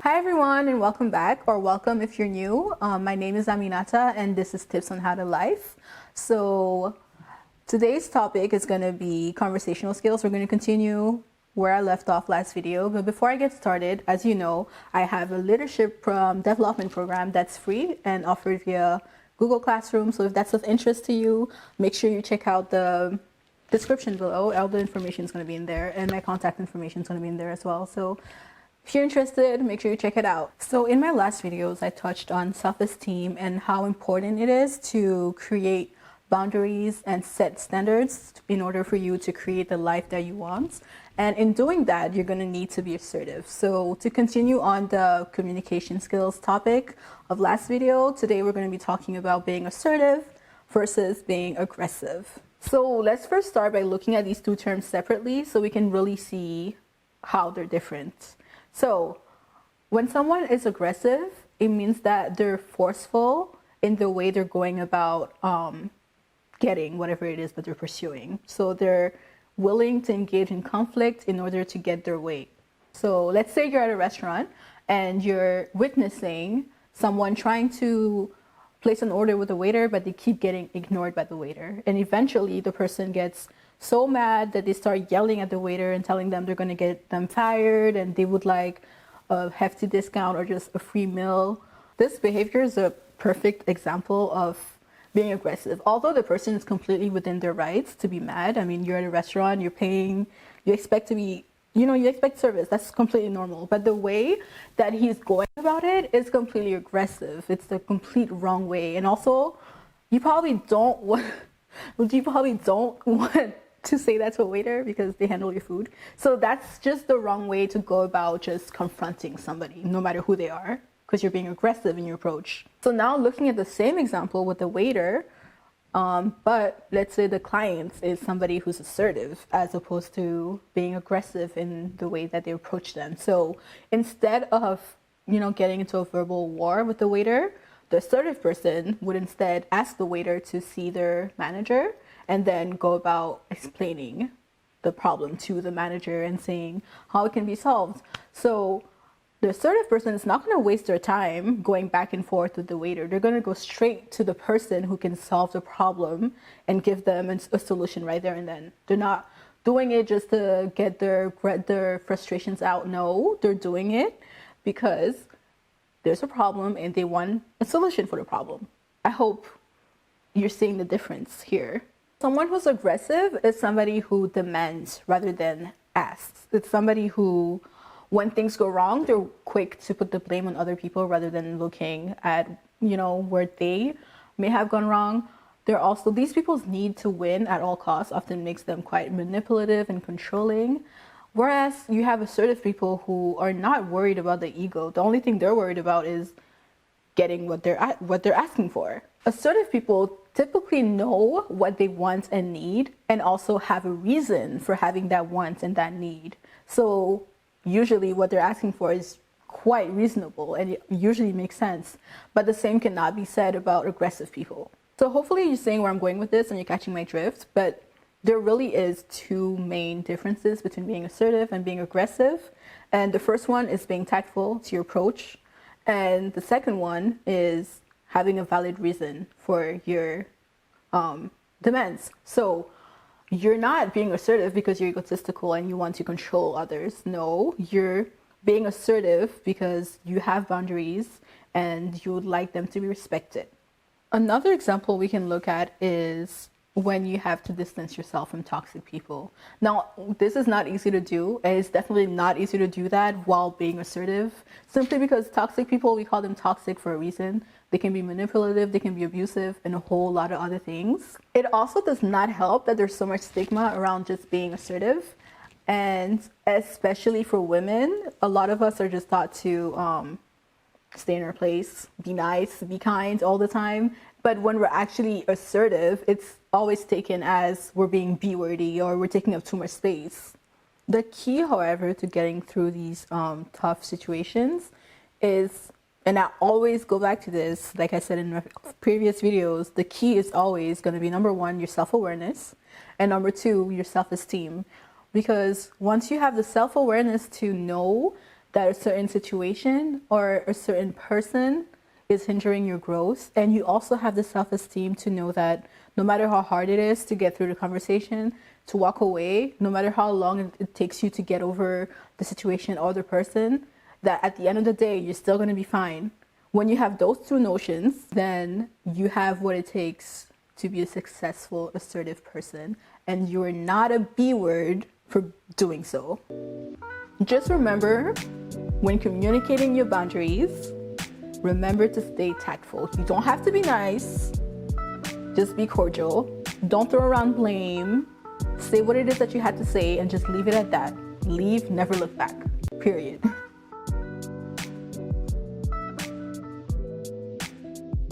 Hi everyone and welcome back, or welcome if you're new. My name is Aminata and this is Tips on How to Life. So today's topic is going to be conversational skills. We're going to continue where I left off last video. But before I get started, as you know, I have a leadership development program that's free and offered via Google Classroom. So if that's of interest to you, make sure you check out the description below. All the information is going to be in there and my contact information is going to be in there as well. So if you're interested, make sure you check it out. So in my last videos, I touched on self-esteem and how important it is to create boundaries and set standards in order for you to create the life that you want. And in doing that, you're going to need to be assertive. So to continue on the communication skills topic of last video, today we're going to be talking about being assertive versus being aggressive. So let's first start by looking at these two terms separately so we can really see how they're different. So when someone is aggressive, it means that they're forceful in the way they're going about getting whatever it is that they're pursuing. So they're willing to engage in conflict in order to get their way. So let's say you're at a restaurant and you're witnessing someone trying to place an order with the waiter, but they keep getting ignored by the waiter. And eventually the person gets so mad that they start yelling at the waiter and telling them they're going to get them fired and they would like a hefty discount or just a free meal. This behavior is a perfect example of being aggressive. Although the person is completely within their rights to be mad. I mean, you're at a restaurant, you're paying, you expect to be, you expect service. That's completely normal. But the way that he's going about it is completely aggressive. It's the complete wrong way. And also, you probably don't want to say that to a waiter because they handle your food. So that's just the wrong way to go about just confronting somebody, no matter who they are, because you're being aggressive in your approach. So now looking at the same example with the waiter, but let's say the client is somebody who's assertive as opposed to being aggressive in the way that they approach them. So instead of, getting into a verbal war with the waiter, the assertive person would instead ask the waiter to see their manager and then go about explaining the problem to the manager and saying how it can be solved. So the assertive person is not going to waste their time going back and forth with the waiter. They're going to go straight to the person who can solve the problem and give them a solution right there and then. They're not doing it just to get their frustrations out. No, they're doing it because there's a problem and they want a solution for the problem. I hope you're seeing the difference here. Someone who's aggressive is somebody who demands rather than asks. It's somebody who, when things go wrong, they're quick to put the blame on other people rather than looking at, where they may have gone wrong. These people's need to win at all costs often makes them quite manipulative and controlling. Whereas you have assertive people who are not worried about the ego. The only thing they're worried about is getting what they're asking for. Assertive people typically know what they want and need and also have a reason for having that want and that need. So usually what they're asking for is quite reasonable and it usually makes sense. But the same cannot be said about aggressive people. So hopefully you're seeing where I'm going with this and you're catching my drift. But there really is two main differences between being assertive and being aggressive. And the first one is being tactful to your approach. And the second one is having a valid reason for your demands. So you're not being assertive because you're egotistical and you want to control others. No, you're being assertive because you have boundaries and you would like them to be respected. Another example we can look at is when you have to distance yourself from toxic people. Now, this is not easy to do. It's definitely not easy to do that while being assertive, simply because toxic people, we call them toxic for a reason. They can be manipulative, they can be abusive, and a whole lot of other things. It also does not help that there's so much stigma around just being assertive. And especially for women, a lot of us are just taught to stay in our place, be nice, be kind all the time. But when we're actually assertive, it's always taken as we're being B-wordy or we're taking up too much space. The key, however, to getting through these tough situations is, and I always go back to this, like I said in my previous videos, the key is always going to be, number one, your self-awareness, and number two, your self-esteem. Because once you have the self-awareness to know that a certain situation or a certain person is hindering your growth. And you also have the self-esteem to know that no matter how hard it is to get through the conversation, to walk away, no matter how long it takes you to get over the situation or the person, that at the end of the day, you're still going to be fine. When you have those two notions, then you have what it takes to be a successful, assertive person. And you're not a B word for doing so. Just remember, when communicating your boundaries, remember to stay tactful. You don't have to be nice. Just be cordial. Don't throw around blame. Say what it is that you had to say and just leave it at that. Leave, never look back. Period.